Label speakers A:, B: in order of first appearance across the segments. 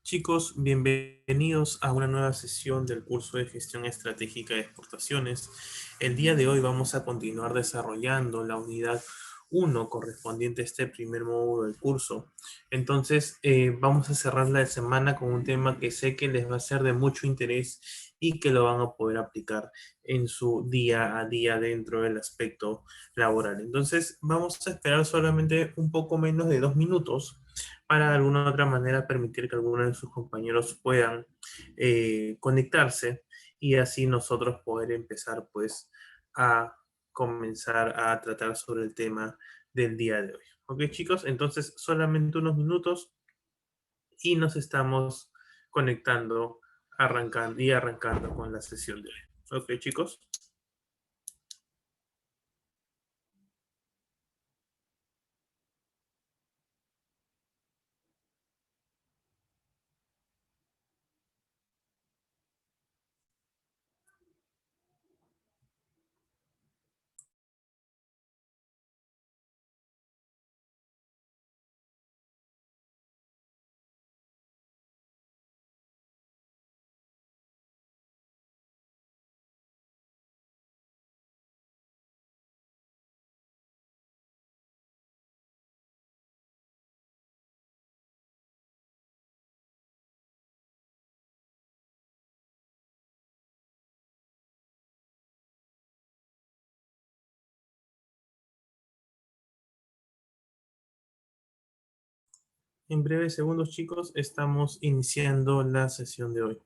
A: Chicos, bienvenidos a una nueva sesión del curso de Gestión Estratégica de Exportaciones. El día de hoy vamos a continuar desarrollando la unidad 1 correspondiente a este primer módulo del curso. Entonces, vamos a cerrar la semana con un tema que sé que les va a ser de mucho interés y que lo van a poder aplicar en su día a día dentro del aspecto laboral. Entonces, vamos a esperar solamente un poco menos de 2 minutos para de alguna u otra manera permitir que algunos de sus compañeros puedan conectarse y así nosotros poder empezar pues a comenzar a tratar sobre el tema del día de hoy. Ok, chicos, entonces solamente unos minutos y nos estamos conectando, arrancando con la sesión de hoy. Ok, chicos. En breves segundos, chicos, estamos iniciando la sesión de hoy.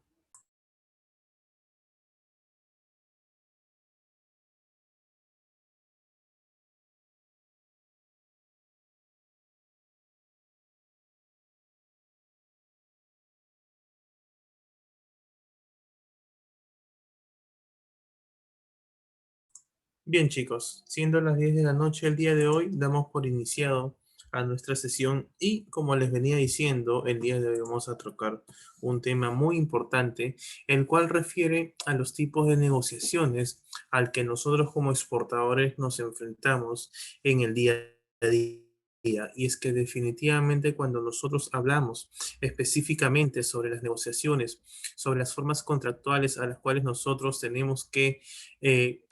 A: Bien, chicos, siendo las 10 de la noche el día de hoy, damos por iniciado a nuestra sesión y como les venía diciendo, el día de hoy vamos a tocar un tema muy importante, el cual refiere a los tipos de negociaciones al que nosotros como exportadores nos enfrentamos en el día a día. Y es que definitivamente cuando nosotros hablamos específicamente sobre las negociaciones, sobre las formas contractuales a las cuales nosotros tenemos que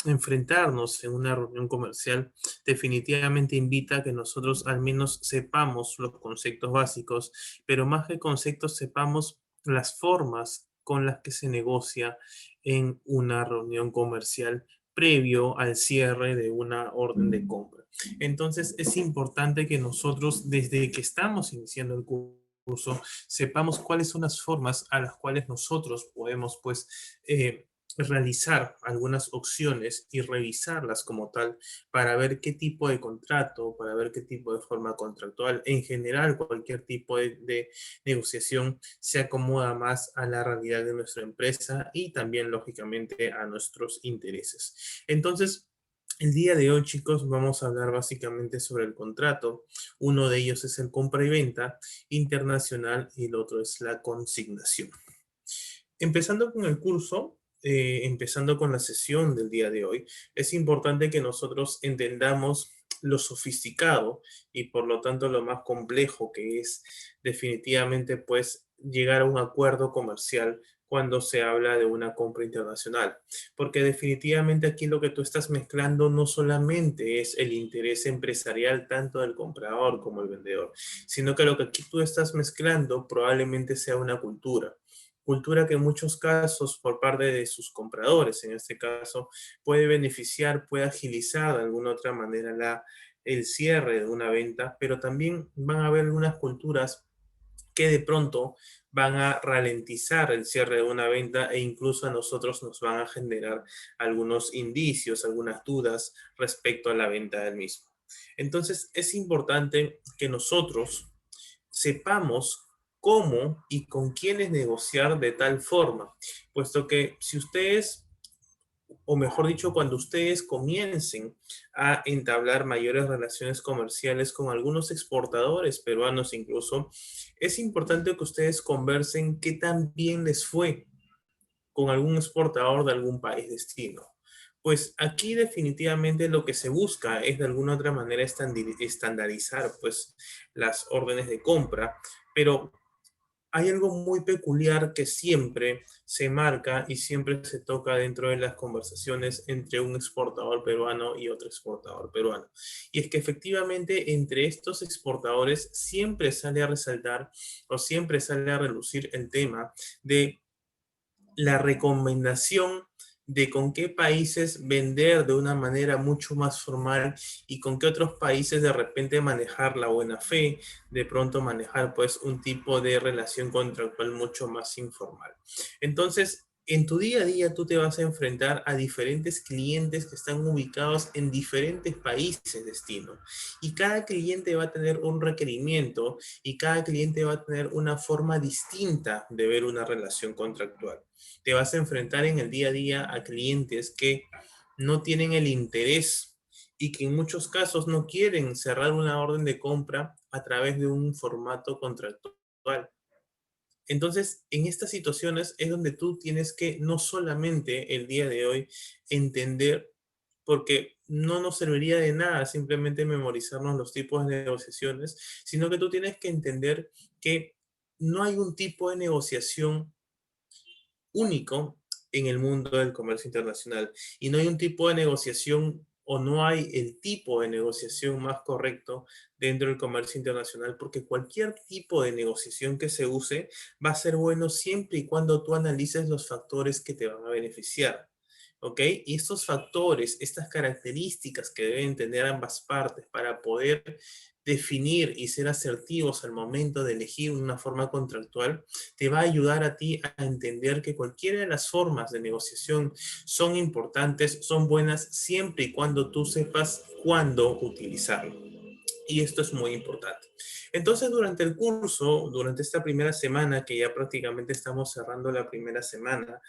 A: enfrentarnos en una reunión comercial definitivamente invita a que nosotros al menos sepamos los conceptos básicos, pero más que conceptos sepamos las formas con las que se negocia en una reunión comercial previo al cierre de una orden de compra. Entonces es importante que nosotros desde que estamos iniciando el curso sepamos cuáles son las formas a las cuales nosotros podemos pues realizar algunas opciones y revisarlas como tal para ver qué tipo de contrato, para ver qué tipo de forma contractual, en general cualquier tipo de negociación se acomoda más a la realidad de nuestra empresa y también lógicamente a nuestros intereses. Entonces, el día de hoy, chicos, vamos a hablar básicamente sobre el contrato. Uno de ellos es el compra y venta internacional y el otro es la consignación. Empezando con el curso, empezando con la sesión del día de hoy, es importante que nosotros entendamos lo sofisticado y por lo tanto lo más complejo que es definitivamente pues llegar a un acuerdo comercial cuando se habla de una compra internacional. Porque definitivamente aquí lo que tú estás mezclando no solamente es el interés empresarial tanto del comprador como el vendedor, sino que lo que aquí tú estás mezclando probablemente sea una cultura que en muchos casos por parte de sus compradores, en este caso, puede beneficiar, puede agilizar de alguna otra manera el cierre de una venta, pero también van a haber algunas culturas que de pronto van a ralentizar el cierre de una venta e incluso a nosotros nos van a generar algunos indicios, algunas dudas respecto a la venta del mismo. Entonces es importante que nosotros sepamos cómo y con quiénes negociar de tal forma, puesto que si ustedes, o mejor dicho, cuando ustedes comiencen a entablar mayores relaciones comerciales con algunos exportadores peruanos incluso, es importante que ustedes conversen qué tan bien les fue con algún exportador de algún país destino. Pues aquí definitivamente lo que se busca es de alguna otra manera estandarizar pues las órdenes de compra, pero hay algo muy peculiar que siempre se marca y siempre se toca dentro de las conversaciones entre un exportador peruano y otro exportador peruano. Y es que efectivamente entre estos exportadores siempre sale a resaltar o siempre sale a relucir el tema de la recomendación de con qué países vender de una manera mucho más formal y con qué otros países de repente manejar la buena fe, de pronto manejar pues un tipo de relación contractual mucho más informal. Entonces, en tu día a día tú te vas a enfrentar a diferentes clientes que están ubicados en diferentes países destino y cada cliente va a tener un requerimiento y cada cliente va a tener una forma distinta de ver una relación contractual. Te vas a enfrentar en el día a día a clientes que no tienen el interés y que en muchos casos no quieren cerrar una orden de compra a través de un formato contractual. Entonces, en estas situaciones es donde tú tienes que no solamente el día de hoy entender, porque no nos serviría de nada simplemente memorizarnos los tipos de negociaciones, sino que tú tienes que entender que no hay un tipo de negociación único en el mundo del comercio internacional y no hay un tipo de negociación o no hay el tipo de negociación más correcto dentro del comercio internacional porque cualquier tipo de negociación que se use va a ser bueno siempre y cuando tú analices los factores que te van a beneficiar. ¿Ok? Y estos factores, estas características que deben tener ambas partes para poder definir y ser asertivos al momento de elegir una forma contractual, te va a ayudar a ti a entender que cualquiera de las formas de negociación son importantes, son buenas, siempre y cuando tú sepas cuándo utilizarlo. Y esto es muy importante. Entonces, durante el curso, durante esta primera semana, que ya prácticamente estamos cerrando la primera semana,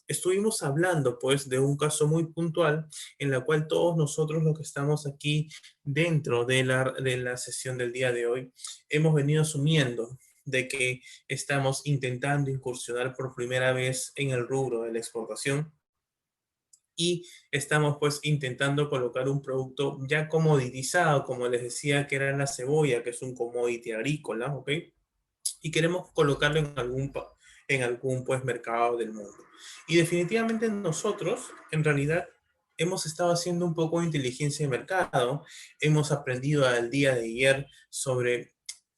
A: estuvimos hablando pues de un caso muy puntual en la cual todos nosotros los que estamos aquí dentro de la sesión del día de hoy hemos venido asumiendo de que estamos intentando incursionar por primera vez en el rubro de la exportación y estamos pues intentando colocar un producto ya comoditizado, como les decía que era la cebolla, que es un commodity agrícola, ¿ok? Y queremos colocarlo en algún pues mercado del mundo. Y definitivamente nosotros, en realidad, hemos estado haciendo un poco de inteligencia de mercado, hemos aprendido al día de ayer sobre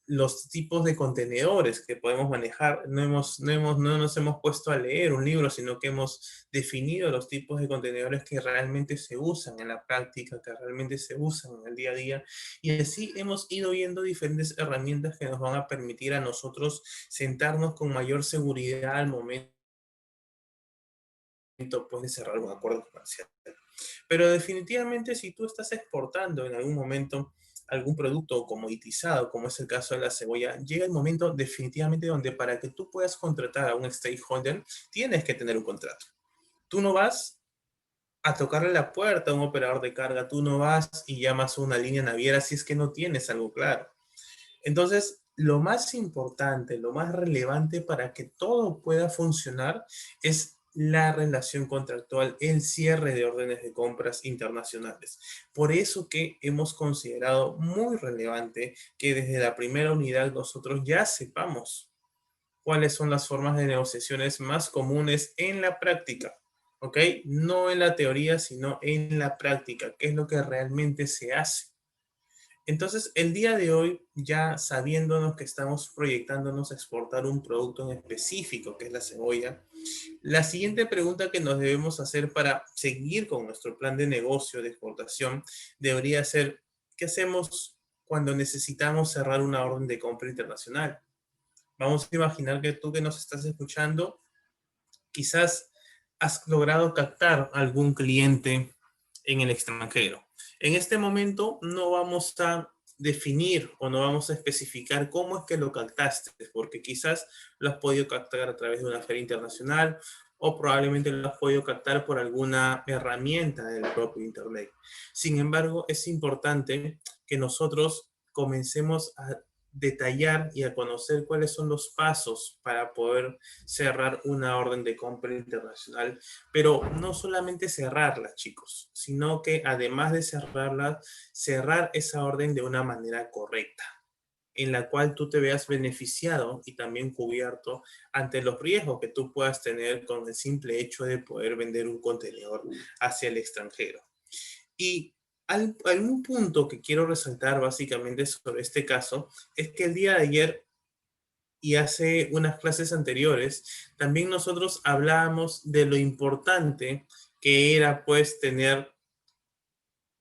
A: los tipos de contenedores que podemos manejar. No nos hemos puesto a leer un libro, sino que hemos definido los tipos de contenedores que realmente se usan en la práctica, que realmente se usan en el día a día. Y así hemos ido viendo diferentes herramientas que nos van a permitir a nosotros sentarnos con mayor seguridad al momento pues, de cerrar un acuerdo comercial. Pero definitivamente si tú estás exportando en algún momento algún producto comoditizado, como es el caso de la cebolla, llega el momento definitivamente donde para que tú puedas contratar a un stakeholder, tienes que tener un contrato. Tú no vas a tocarle la puerta a un operador de carga, tú no vas y llamas a una línea naviera si es que no tienes algo claro. Entonces, lo más importante, lo más relevante para que todo pueda funcionar es la relación contractual, el cierre de órdenes de compras internacionales. Por eso que hemos considerado muy relevante que desde la primera unidad nosotros ya sepamos cuáles son las formas de negociaciones más comunes en la práctica. ¿Ok? No en la teoría, sino en la práctica, qué es lo que realmente se hace. Entonces, el día de hoy, ya sabiéndonos que estamos proyectándonos a exportar un producto en específico, que es la cebolla, la siguiente pregunta que nos debemos hacer para seguir con nuestro plan de negocio de exportación debería ser, ¿qué hacemos cuando necesitamos cerrar una orden de compra internacional? Vamos a imaginar que tú que nos estás escuchando, quizás has logrado captar algún cliente en el extranjero. En este momento no vamos a definir o no vamos a especificar cómo es que lo captaste, porque quizás lo has podido captar a través de una feria internacional o probablemente lo has podido captar por alguna herramienta del propio Internet. Sin embargo, es importante que nosotros comencemos a detallar y a conocer cuáles son los pasos para poder cerrar una orden de compra internacional, pero no solamente cerrarla, chicos, sino que además de cerrarla, cerrar esa orden de una manera correcta. en la cual tú te veas beneficiado y también cubierto ante los riesgos que tú puedas tener con el simple hecho de poder vender un contenedor hacia el extranjero. Y algún punto que quiero resaltar básicamente sobre este caso es que el día de ayer y hace unas clases anteriores, también nosotros hablábamos de lo importante que era pues tener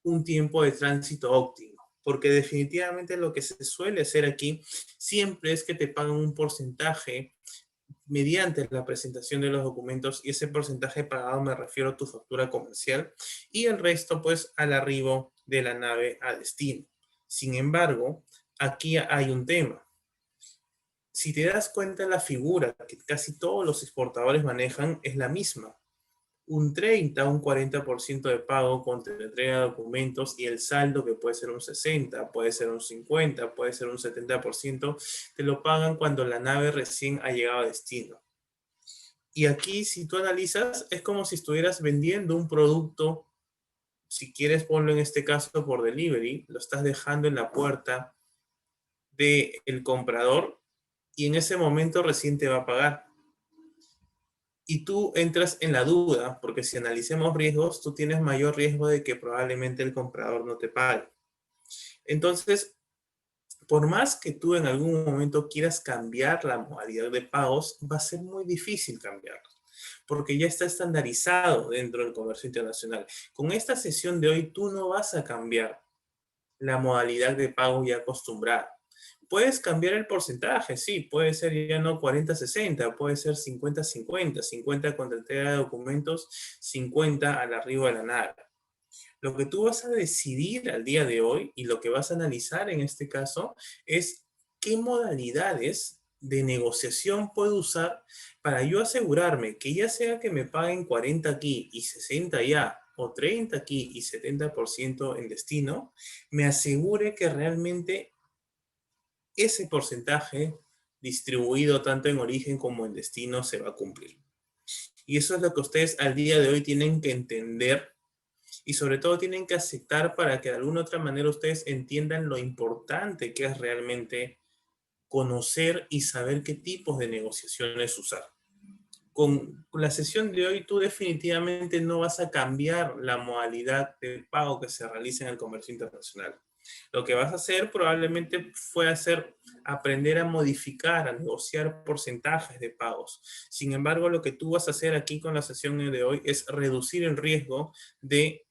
A: un tiempo de tránsito óptimo, porque definitivamente lo que se suele hacer aquí siempre es que te pagan un porcentaje mediante la presentación de los documentos, y ese porcentaje pagado me refiero a tu factura comercial y el resto pues al arribo de la nave a destino. Sin embargo, aquí hay un tema. Si te das cuenta, la figura que casi todos los exportadores manejan es la misma. Un 30, un 40% de pago con entrega de documentos y el saldo, que puede ser un 60, puede ser un 50, puede ser un 70%, te lo pagan cuando la nave recién ha llegado a destino. Y aquí, si tú analizas, es como si estuvieras vendiendo un producto. Si quieres, ponlo en este caso por delivery, lo estás dejando en la puerta del comprador y en ese momento recién te va a pagar. Y tú entras en la duda, porque si analicemos riesgos, tú tienes mayor riesgo de que probablemente el comprador no te pague. Entonces, por más que tú en algún momento quieras cambiar la modalidad de pagos, va a ser muy difícil cambiarlo, porque ya está estandarizado dentro del comercio internacional. Con esta sesión de hoy, tú no vas a cambiar la modalidad de pago ya acostumbrada. Puedes cambiar el porcentaje, sí, puede ser ya no 40-60, puede ser 50-50, 50 contra entrega de documentos, 50 al arribo de la nave. Lo que tú vas a decidir al día de hoy y lo que vas a analizar en este caso es qué modalidades de negociación puedo usar para yo asegurarme que ya sea que me paguen 40 aquí y 60 allá, o 30 aquí y 70% en destino, me asegure que realmente ese porcentaje distribuido tanto en origen como en destino se va a cumplir. Y eso es lo que ustedes al día de hoy tienen que entender y sobre todo tienen que aceptar para que de alguna otra manera ustedes entiendan lo importante que es realmente conocer y saber qué tipos de negociaciones usar. Con la sesión de hoy tú definitivamente no vas a cambiar la modalidad de pago que se realiza en el comercio internacional. Lo que vas a hacer probablemente fue aprender a modificar, a negociar porcentajes de pagos. Sin embargo, lo que tú vas a hacer aquí con la sesión de hoy es reducir el riesgo de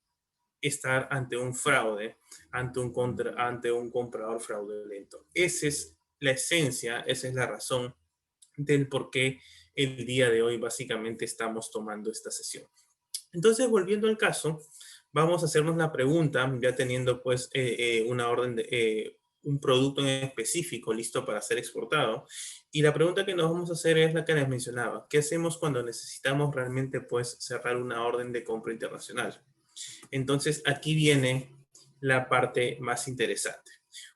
A: estar ante un fraude, ante un comprador fraudulento. Esa es la esencia, esa es la razón del por qué el día de hoy básicamente estamos tomando esta sesión. Entonces, volviendo al caso, vamos a hacernos la pregunta, ya teniendo pues una orden de un producto en específico listo para ser exportado. Y la pregunta que nos vamos a hacer es la que les mencionaba. ¿Qué hacemos cuando necesitamos realmente pues cerrar una orden de compra internacional? Entonces, aquí viene la parte más interesante.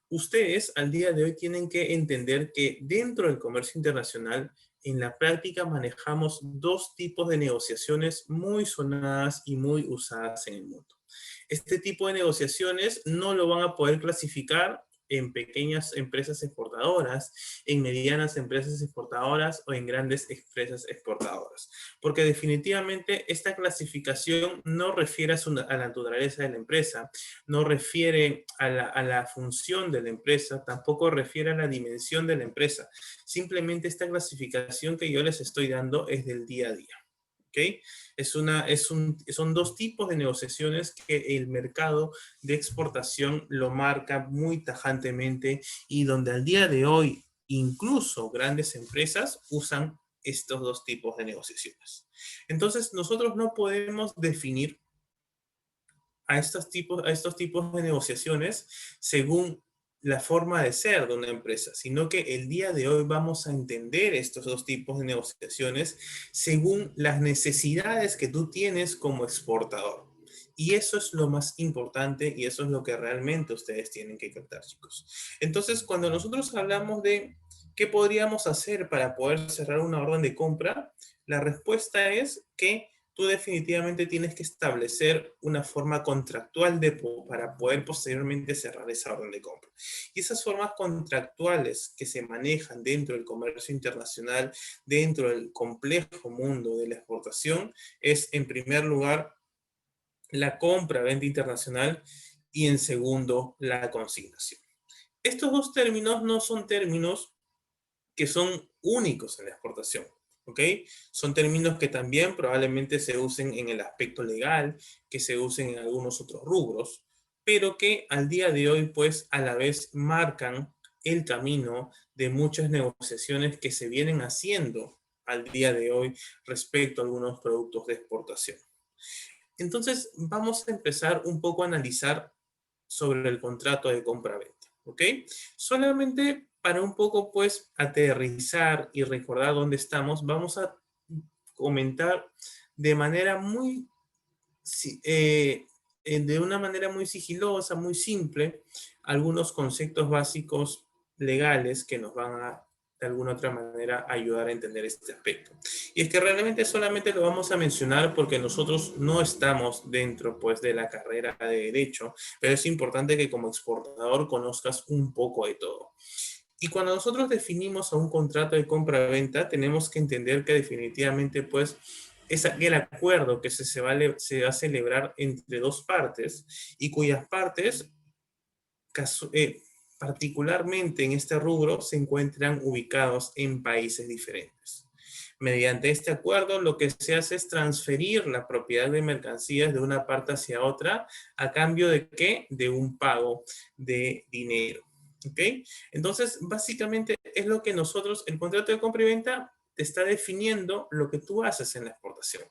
A: Ustedes al día de hoy tienen que entender que dentro del comercio internacional, en la práctica manejamos dos tipos de negociaciones muy sonadas y muy usadas en el mundo. Este tipo de negociaciones no lo van a poder clasificar en pequeñas empresas exportadoras, en medianas empresas exportadoras o en grandes empresas exportadoras. Porque definitivamente esta clasificación no refiere a la naturaleza de la empresa, no refiere a la función de la empresa, tampoco refiere a la dimensión de la empresa. Simplemente esta clasificación que yo les estoy dando es del día a día. ¿Okay? Son dos tipos de negociaciones que el mercado de exportación lo marca muy tajantemente y donde al día de hoy incluso grandes empresas usan estos dos tipos de negociaciones. Entonces nosotros no podemos definir a estos tipos de negociaciones según la forma de ser de una empresa, sino que el día de hoy vamos a entender estos dos tipos de negociaciones según las necesidades que tú tienes como exportador. Y eso es lo más importante y eso es lo que realmente ustedes tienen que captar, chicos. Entonces, cuando nosotros hablamos de qué podríamos hacer para poder cerrar una orden de compra, la respuesta es que tú definitivamente tienes que establecer una forma contractual para poder posteriormente cerrar esa orden de compra. Y esas formas contractuales que se manejan dentro del comercio internacional, dentro del complejo mundo de la exportación, es en primer lugar la compra-venta internacional y en segundo la consignación. Estos dos términos no son términos que son únicos en la exportación, ¿ok? Son términos que también probablemente se usen en el aspecto legal, que se usen en algunos otros rubros, pero que al día de hoy, pues, a la vez marcan el camino de muchas negociaciones que se vienen haciendo al día de hoy respecto a algunos productos de exportación. Entonces, vamos a empezar un poco a analizar sobre el contrato de compra-venta, ¿ok? Solamente para un poco, pues, aterrizar y recordar dónde estamos, vamos a comentar de manera muy, de una manera muy sigilosa, muy simple, algunos conceptos básicos legales que nos van a, de alguna otra manera, ayudar a entender este aspecto. Y es que realmente solamente lo vamos a mencionar porque nosotros no estamos dentro, pues, de la carrera de Derecho, pero es importante que como exportador conozcas un poco de todo. Y cuando nosotros definimos a un contrato de compra-venta, tenemos que entender que definitivamente, pues, es aquel acuerdo que se va a celebrar entre dos partes y cuyas partes, particularmente en este rubro, se encuentran ubicados en países diferentes. Mediante este acuerdo, lo que se hace es transferir la propiedad de mercancías de una parte hacia otra, ¿a cambio de qué? De un pago de dinero. ¿Ok? Entonces, básicamente es lo que nosotros, el contrato de compra y venta, te está definiendo lo que tú haces en la exportación.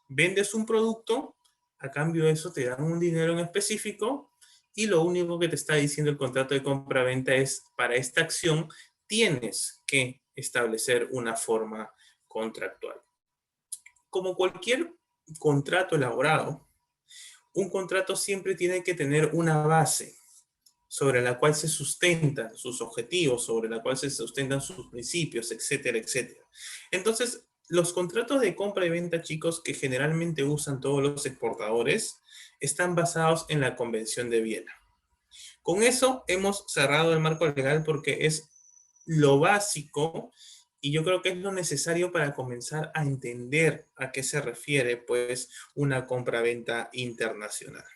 A: Vendes un producto, a cambio de eso te dan un dinero en específico y lo único que te está diciendo el contrato de compra-venta es, para esta acción tienes que establecer una forma contractual. Como cualquier contrato elaborado, un contrato siempre tiene que tener una base sobre la cual se sustentan sus objetivos, sobre la cual se sustentan sus principios, etcétera, etcétera. Entonces, los contratos de compra y venta, chicos, que generalmente usan todos los exportadores, están basados en la Convención de Viena. Con eso hemos cerrado el marco legal porque es lo básico y yo creo que es lo necesario para comenzar a entender a qué se refiere, pues, una compra-venta internacional.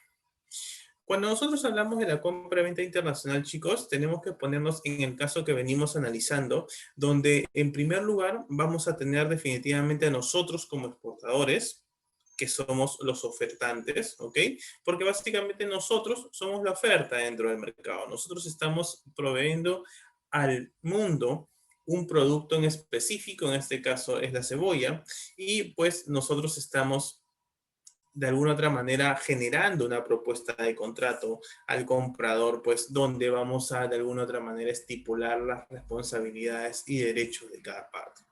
A: Cuando nosotros hablamos de la compra-venta internacional, chicos, tenemos que ponernos en el caso que venimos analizando, donde en primer lugar vamos a tener definitivamente a nosotros como exportadores, que somos los ofertantes, ¿ok? Porque básicamente nosotros somos la oferta dentro del mercado. Nosotros estamos proveyendo al mundo un producto en específico, en este caso es la cebolla, y pues nosotros estamos de alguna otra manera generando una propuesta de contrato al comprador, pues donde vamos a de alguna otra manera estipular las responsabilidades y derechos de cada parte.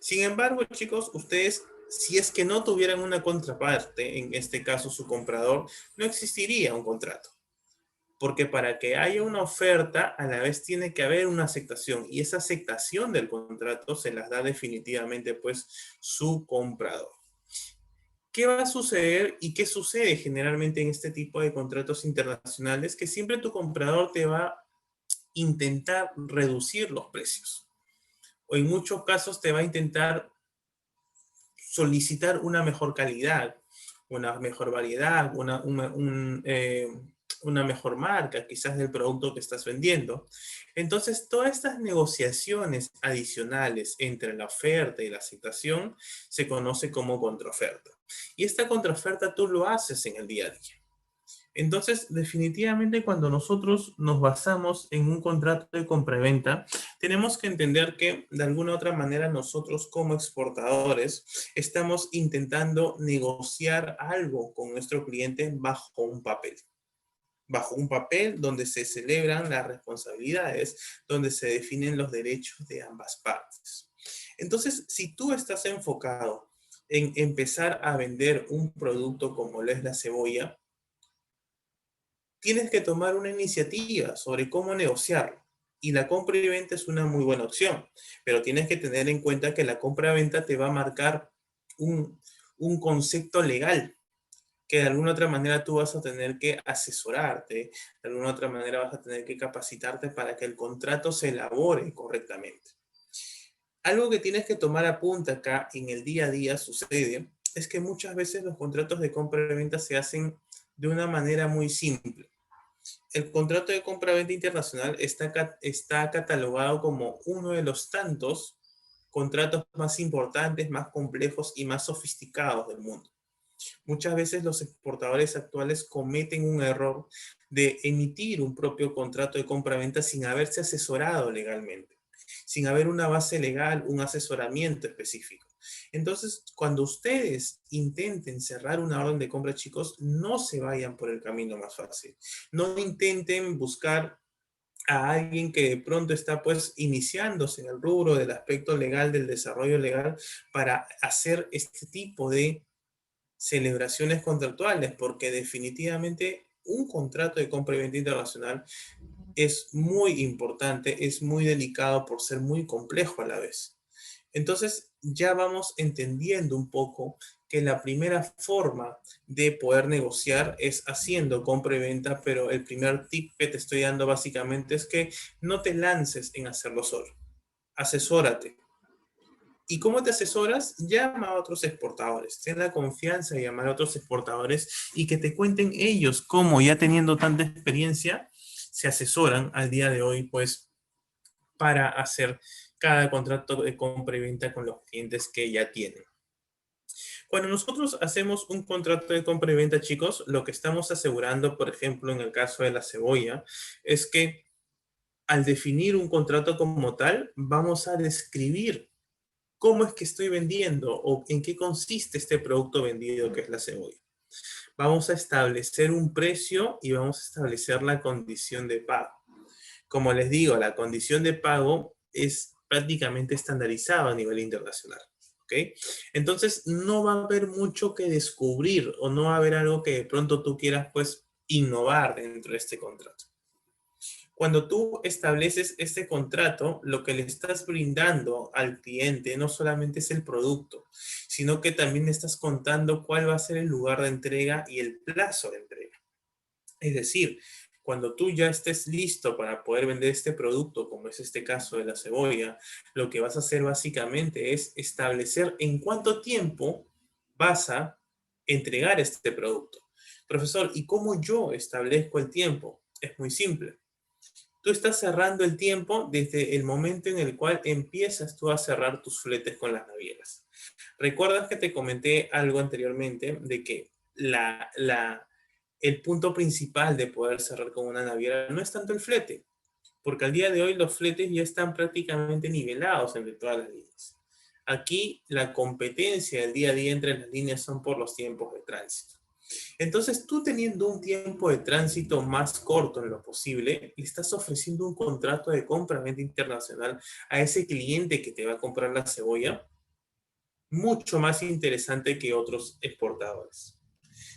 A: Sin embargo, chicos, ustedes, si es que no tuvieran una contraparte, en este caso su comprador, no existiría un contrato. Porque para que haya una oferta, a la vez tiene que haber una aceptación. Y esa aceptación del contrato se las da definitivamente, pues, su comprador. ¿Qué va a suceder y qué sucede generalmente en este tipo de contratos internacionales? Que siempre tu comprador te va a intentar reducir los precios. O en muchos casos te va a intentar solicitar una mejor calidad, una mejor variedad, una mejor marca quizás del producto que estás vendiendo. Entonces, todas estas negociaciones adicionales entre la oferta y la aceptación se conoce como contraoferta. Y esta contraoferta tú lo haces en el día a día. Entonces, definitivamente cuando nosotros nos basamos en un contrato de compraventa, tenemos que entender que de alguna u otra manera nosotros como exportadores estamos intentando negociar algo con nuestro cliente bajo un papel donde se celebran las responsabilidades, donde se definen los derechos de ambas partes. Entonces, si tú estás enfocado en empezar a vender un producto como lo es la cebolla, tienes que tomar una iniciativa sobre cómo negociarlo. Y la compra y venta es una muy buena opción, pero tienes que tener en cuenta que la compra-venta te va a marcar un, un concepto legal que de alguna otra manera tú vas a tener que asesorarte, de alguna otra manera vas a tener que capacitarte para que el contrato se elabore correctamente. Algo que tienes que tomar apunte acá en el día a día sucede es que muchas veces los contratos de compra y venta se hacen de una manera muy simple. El contrato de compra-venta internacional está catalogado como uno de los tantos contratos más importantes, más complejos y más sofisticados del mundo. Muchas veces los exportadores actuales cometen un error de emitir un propio contrato de compra-venta sin haberse asesorado legalmente, sin haber una base legal, un asesoramiento específico. Entonces, cuando ustedes intenten cerrar una orden de compra, chicos, no se vayan por el camino más fácil. No intenten buscar a alguien que de pronto está pues iniciándose en el rubro del aspecto legal, del desarrollo legal, para hacer este tipo de celebraciones contractuales, porque definitivamente un contrato de compra y venta internacional es muy importante, es muy delicado por ser muy complejo a la vez. Entonces ya vamos entendiendo un poco que la primera forma de poder negociar es haciendo compra y venta, pero el primer tip que te estoy dando básicamente es que no te lances en hacerlo solo. Asesórate. ¿Y cómo te asesoras? Llama a otros exportadores. Ten la confianza de llamar a otros exportadores y que te cuenten ellos cómo, ya teniendo tanta experiencia, se asesoran al día de hoy, pues, para hacer cada contrato de compra y venta con los clientes que ya tienen. Cuando nosotros hacemos un contrato de compra y venta, chicos, lo que estamos asegurando, por ejemplo, en el caso de la cebolla, es que al definir un contrato como tal, vamos a describir cómo es que estoy vendiendo o en qué consiste este producto vendido que es la cebolla. Vamos a establecer un precio y vamos a establecer la condición de pago. Como les digo, la condición de pago es prácticamente estandarizada a nivel internacional. ¿Ok? Entonces, no va a haber mucho que descubrir o no va a haber algo que de pronto tú quieras pues innovar dentro de este contrato. Cuando tú estableces este contrato, lo que le estás brindando al cliente no solamente es el producto, sino que también estás contando cuál va a ser el lugar de entrega y el plazo de entrega. Es decir, cuando tú ya estés listo para poder vender este producto, como es este caso de la cebolla, lo que vas a hacer básicamente es establecer en cuánto tiempo vas a entregar este producto. Profesor, ¿y cómo yo establezco el tiempo? Es muy simple. Tú estás cerrando el tiempo desde el momento en el cual empiezas tú a cerrar tus fletes con las navieras. ¿Recuerdas que te comenté algo anteriormente de que el punto principal de poder cerrar con una naviera no es tanto el flete? Porque al día de hoy los fletes ya están prácticamente nivelados entre todas las líneas. Aquí la competencia del día a día entre las líneas son por los tiempos de tránsito. Entonces, tú teniendo un tiempo de tránsito más corto en lo posible, le estás ofreciendo un contrato de compra-venta internacional a ese cliente que te va a comprar la cebolla, mucho más interesante que otros exportadores.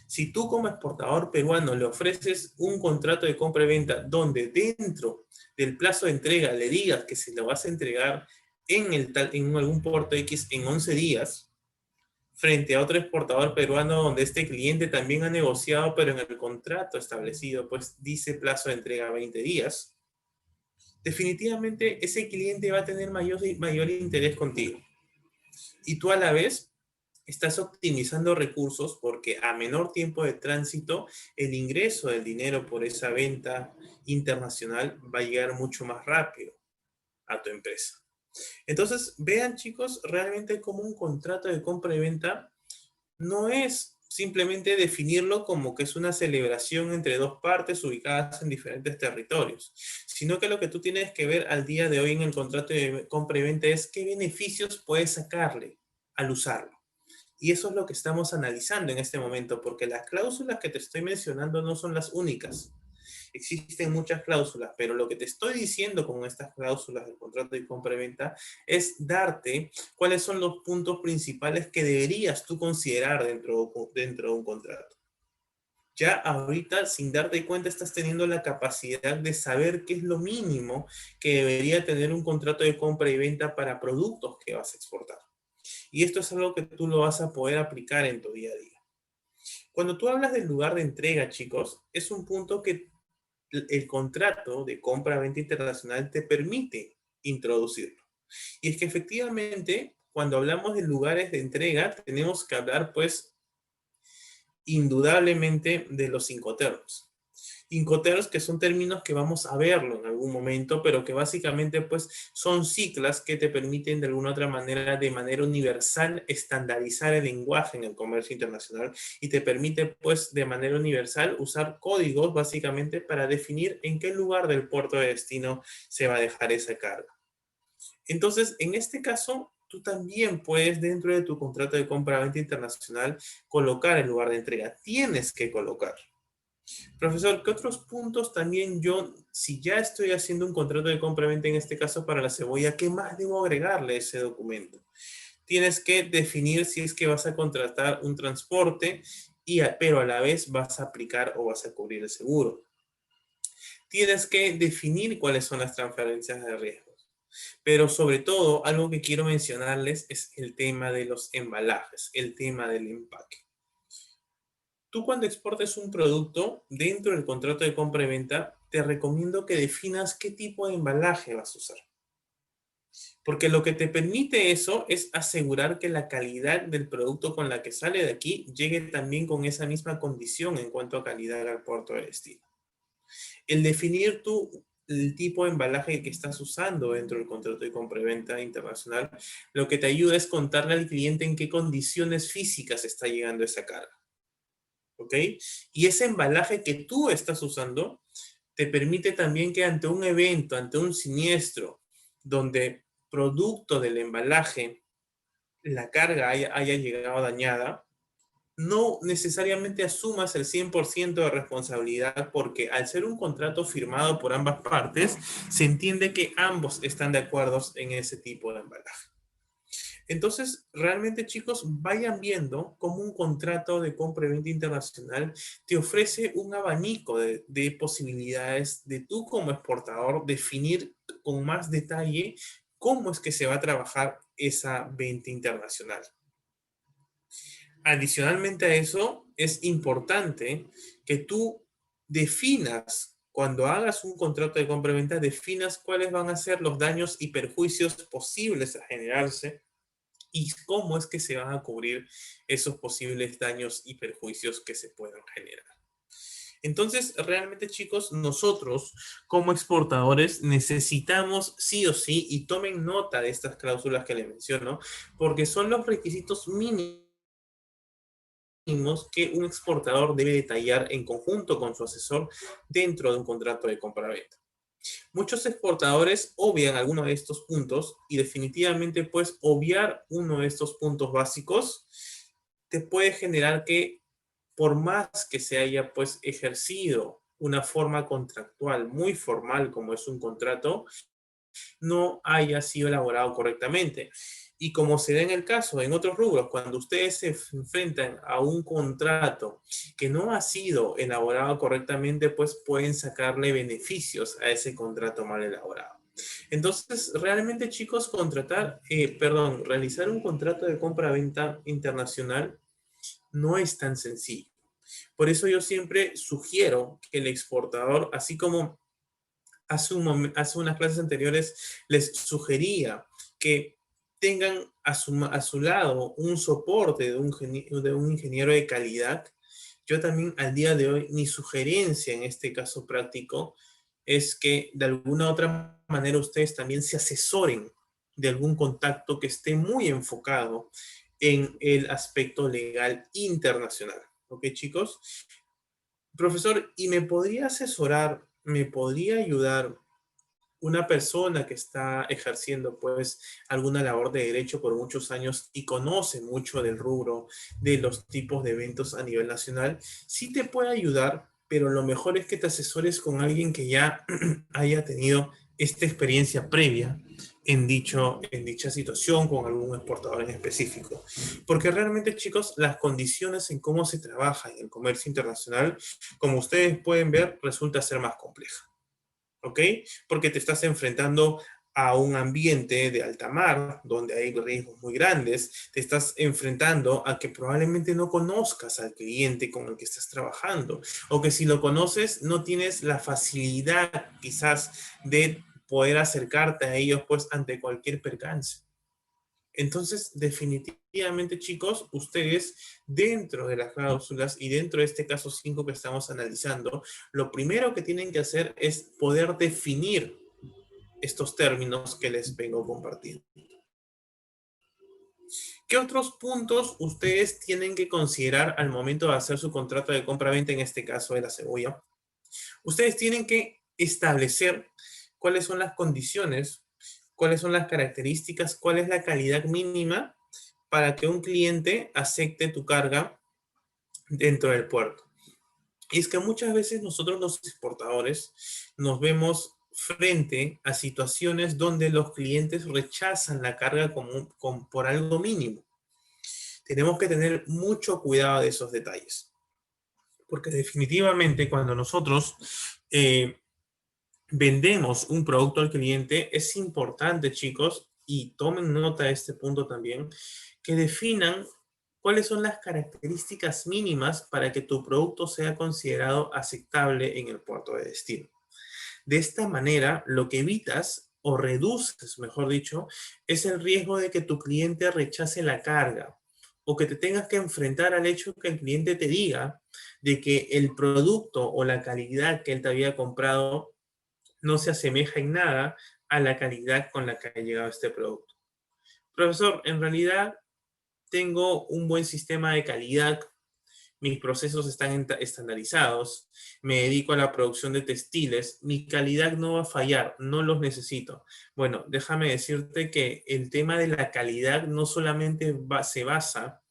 A: Si tú como exportador peruano le ofreces un contrato de compra y venta donde dentro del plazo de entrega le digas que se lo vas a entregar en algún puerto X en 11 días, frente a otro exportador peruano donde este cliente también ha negociado, pero en el contrato establecido, pues dice plazo de entrega 20 días, definitivamente ese cliente va a tener mayor interés contigo. Y tú a la vez estás optimizando recursos porque a menor tiempo de tránsito, el ingreso del dinero por esa venta internacional va a llegar mucho más rápido a tu empresa. Entonces, vean chicos, realmente como un contrato de compra y venta no es simplemente definirlo como que es una celebración entre dos partes ubicadas en diferentes territorios, sino que lo que tú tienes que ver al día de hoy en el contrato de compra y venta es qué beneficios puedes sacarle al usarlo. Y eso es lo que estamos analizando en este momento, porque las cláusulas que te estoy mencionando no son las únicas. Existen muchas cláusulas, pero lo que te estoy diciendo con estas cláusulas del contrato de compra-venta es darte cuáles son los puntos principales que deberías tú considerar dentro de un contrato. Ya ahorita, sin darte cuenta, estás teniendo la capacidad de saber qué es lo mínimo que debería tener un contrato de compra y venta para productos que vas a exportar. Y esto es algo que tú lo vas a poder aplicar en tu día a día. Cuando tú hablas del lugar de entrega, chicos, es un punto que el contrato de compra-venta internacional te permite introducirlo. Y es que efectivamente, cuando hablamos de lugares de entrega, tenemos que hablar, pues, indudablemente de los Incoterms. Incoterms, que son términos que vamos a verlo en algún momento, pero que básicamente pues son siglas que te permiten de alguna otra manera, de manera universal, estandarizar el lenguaje en el comercio internacional y te permite pues de manera universal usar códigos básicamente para definir en qué lugar del puerto de destino se va a dejar esa carga. Entonces, en este caso, tú también puedes dentro de tu contrato de compra-venta internacional colocar el lugar de entrega. Tienes que colocar. Profesor, ¿qué otros puntos también yo, si ya estoy haciendo un contrato de compra-venta en este caso para la cebolla, qué más debo agregarle a ese documento? Tienes que definir si es que vas a contratar un transporte, pero a la vez vas a aplicar o vas a cubrir el seguro. Tienes que definir cuáles son las transferencias de riesgos. Pero sobre todo, algo que quiero mencionarles es el tema de los embalajes, el tema del empaque. Tú cuando exportes un producto dentro del contrato de compra y venta, te recomiendo que definas qué tipo de embalaje vas a usar. Porque lo que te permite eso es asegurar que la calidad del producto con la que sale de aquí llegue también con esa misma condición en cuanto a calidad al puerto de destino. El definir tú el tipo de embalaje que estás usando dentro del contrato de compra y venta internacional, lo que te ayuda es contarle al cliente en qué condiciones físicas está llegando esa carga. ¿Ok? Y ese embalaje que tú estás usando te permite también que ante un evento, ante un siniestro, donde producto del embalaje la carga haya llegado dañada, no necesariamente asumas el 100% de responsabilidad porque al ser un contrato firmado por ambas partes, se entiende que ambos están de acuerdo en ese tipo de embalaje. Entonces, realmente chicos, vayan viendo cómo un contrato de compra y venta internacional te ofrece un abanico de posibilidades de tú como exportador definir con más detalle cómo es que se va a trabajar esa venta internacional. Adicionalmente a eso, es importante que tú definas, cuando hagas un contrato de compra y venta, definas cuáles van a ser los daños y perjuicios posibles a generarse y cómo es que se van a cubrir esos posibles daños y perjuicios que se puedan generar. Entonces, realmente, chicos, nosotros como exportadores necesitamos sí o sí, y tomen nota de estas cláusulas que les menciono, porque son los requisitos mínimos que un exportador debe detallar en conjunto con su asesor dentro de un contrato de compra-venta. Muchos exportadores obvian algunos de estos puntos y definitivamente pues obviar uno de estos puntos básicos te puede generar que por más que se haya pues ejercido una forma contractual muy formal como es un contrato, no haya sido elaborado correctamente. Y como se da en el caso en otros rubros, cuando ustedes se enfrentan a un contrato que no ha sido elaborado correctamente, pues pueden sacarle beneficios a ese contrato mal elaborado. Entonces, realmente, chicos, realizar un contrato de compra-venta internacional no es tan sencillo. Por eso yo siempre sugiero que el exportador, así como hace unas clases anteriores les sugería que tengan a su lado un soporte de un ingeniero de calidad. Yo también al día de hoy, mi sugerencia en este caso práctico es que de alguna otra manera ustedes también se asesoren de algún contacto que esté muy enfocado en el aspecto legal internacional. ¿Ok, chicos? Profesor, ¿y me podría asesorar, me podría ayudar una persona que está ejerciendo pues alguna labor de derecho por muchos años y conoce mucho del rubro de los tipos de eventos a nivel nacional? Sí te puede ayudar, pero lo mejor es que te asesores con alguien que ya haya tenido esta experiencia previa en dicha situación con algún exportador en específico. Porque realmente, chicos, las condiciones en cómo se trabaja en el comercio internacional, como ustedes pueden ver, resulta ser más compleja. ¿Ok? Porque te estás enfrentando a un ambiente de alta mar, donde hay riesgos muy grandes, te estás enfrentando a que probablemente no conozcas al cliente con el que estás trabajando, o que si lo conoces no tienes la facilidad quizás de poder acercarte a ellos pues ante cualquier percance. Entonces, definitivamente, chicos, ustedes dentro de las cláusulas y dentro de este caso 5 que estamos analizando, lo primero que tienen que hacer es poder definir estos términos que les vengo compartiendo. ¿Qué otros puntos ustedes tienen que considerar al momento de hacer su contrato de compra-venta, en este caso de la cebolla? Ustedes tienen que establecer cuáles son las condiciones, cuáles son las características, cuál es la calidad mínima para que un cliente acepte tu carga dentro del puerto. Y es que muchas veces nosotros los exportadores nos vemos frente a situaciones donde los clientes rechazan la carga por algo mínimo. Tenemos que tener mucho cuidado de esos detalles. Porque definitivamente cuando nosotros vendemos un producto al cliente, es importante, chicos, y tomen nota de este punto también, que definan cuáles son las características mínimas para que tu producto sea considerado aceptable en el puerto de destino. De esta manera, lo que evitas o reduces, mejor dicho, es el riesgo de que tu cliente rechace la carga o que te tengas que enfrentar al hecho que el cliente te diga de que el producto o la calidad que él te había comprado no se asemeja en nada a la calidad con la que ha llegado este producto. Profesor, en realidad tengo un buen sistema de calidad, mis procesos están estandarizados, me dedico a la producción de textiles, mi calidad no va a fallar, no los necesito. Bueno, déjame decirte que el tema de la calidad no solamente se basa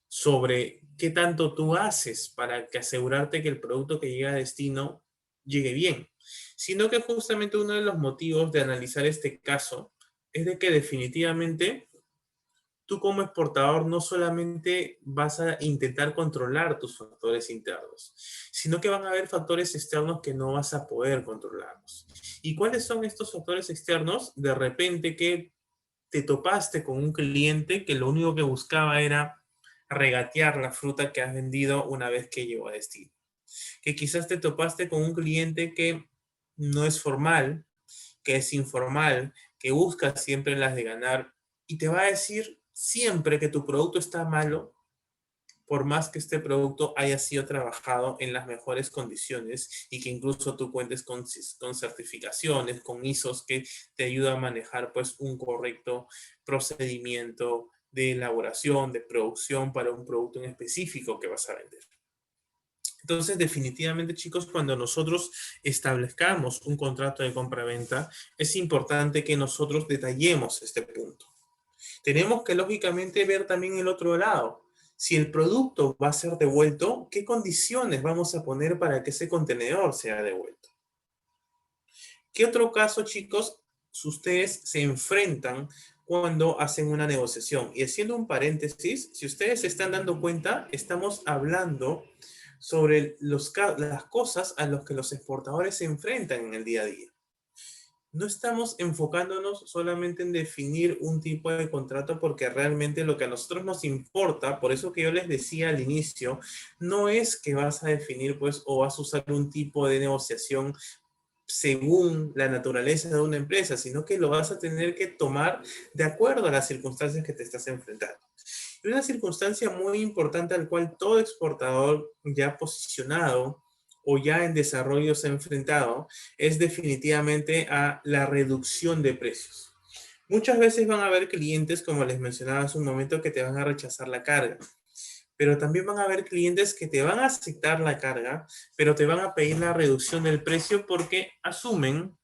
A: sobre qué tanto tú haces para que asegurarte que el producto que llega a destino llegue bien, sino que justamente uno de los motivos de analizar este caso es de que definitivamente tú como exportador no solamente vas a intentar controlar tus factores internos, sino que van a haber factores externos que no vas a poder controlarlos. ¿Y cuáles son estos factores externos? De repente que te topaste con un cliente que lo único que buscaba era regatear la fruta que has vendido una vez que llegó a destino. Que quizás te topaste con un cliente que no es formal, que es informal, que busca siempre las de ganar y te va a decir siempre que tu producto está malo, por más que este producto haya sido trabajado en las mejores condiciones y que incluso tú cuentes con certificaciones, con ISOs que te ayudan a manejar pues un correcto procedimiento de elaboración, de producción para un producto en específico que vas a vender. Entonces, definitivamente, chicos, cuando nosotros establezcamos un contrato de compra-venta, es importante que nosotros detallemos este punto. Tenemos que, lógicamente, ver también el otro lado. Si el producto va a ser devuelto, ¿qué condiciones vamos a poner para que ese contenedor sea devuelto? ¿Qué otro caso, chicos, ustedes se enfrentan cuando hacen una negociación? Y haciendo un paréntesis, si ustedes se están dando cuenta, estamos hablando sobre las cosas a las que los exportadores se enfrentan en el día a día. No estamos enfocándonos solamente en definir un tipo de contrato porque realmente lo que a nosotros nos importa, por eso que yo les decía al inicio, no es que vas a definir pues o vas a usar un tipo de negociación según la naturaleza de una empresa, sino que lo vas a tener que tomar de acuerdo a las circunstancias que te estás enfrentando. Y una circunstancia muy importante al cual todo exportador ya posicionado o ya en desarrollo se ha enfrentado es definitivamente a la reducción de precios. Muchas veces van a haber clientes, como les mencionaba hace un momento, que te van a rechazar la carga, pero también van a haber clientes que te van a aceptar la carga, pero te van a pedir la reducción del precio porque asumen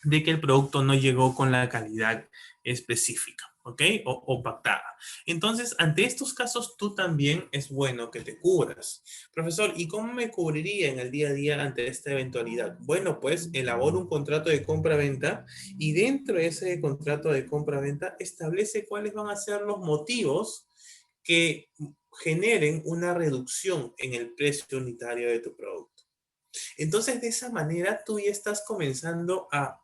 A: de que el producto no llegó con la calidad específica, ¿ok? O pactada. Entonces, ante estos casos, tú también es bueno que te cubras. Profesor, ¿y cómo me cubriría en el día a día ante esta eventualidad? Bueno, pues elabora un contrato de compra-venta y dentro de ese contrato de compra-venta establece cuáles van a ser los motivos que generen una reducción en el precio unitario de tu producto. Entonces, de esa manera, tú ya estás comenzando a